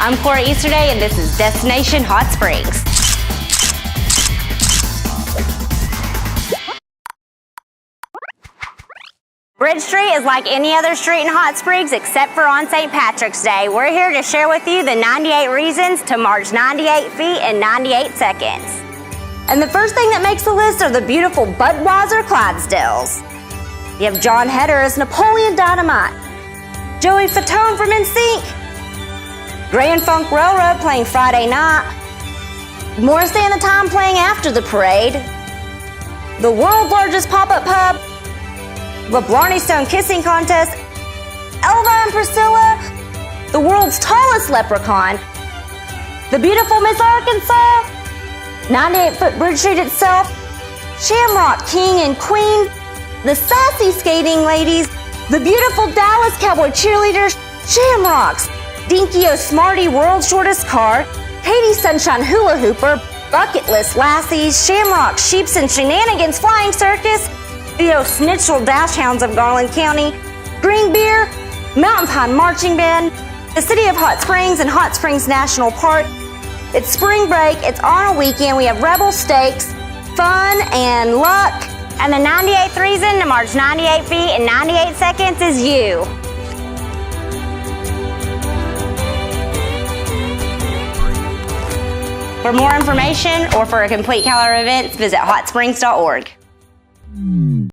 I'm Cora Easterday, and this is Destination Hot Springs. Bridge Street is like any other street in Hot Springs except for on St. Patrick's Day. We're here to share with you the 98 reasons to march 98 feet in 98 seconds. And the first thing that makes the list are the beautiful Budweiser Clydesdales. You have Jon Heder as Napoleon Dynamite, Joey Fatone from NSYNC, Grand Funk Railroad playing Friday night, Morris Day and the Time playing after the parade, the world's largest pop-up pub, the Blarney Stone Kissing Contest, Elva and Priscilla, the world's tallest leprechaun, the beautiful Miss Arkansas, 98-foot Bridge Street itself, Shamrock King and Queen, the sassy skating ladies, the beautiful Dallas Cowboy cheerleaders, Shamrocks, Dinky O'Smarty World's Shortest Car, Katie Sunshine Hula Hooper, Bucket List Lassies, Shamrock Sheeps and Shenanigans Flying Circus, the O'Snitchell Dash Hounds of Garland County, Green Beer, Mountain Pine Marching Band, the City of Hot Springs and Hot Springs National Park. It's spring break, it's on a weekend, we have Rebel Stakes, fun and luck, and the 98th reason to march 98 feet in 98 seconds is you. For more information or for a complete calendar of events, visit hotsprings.org.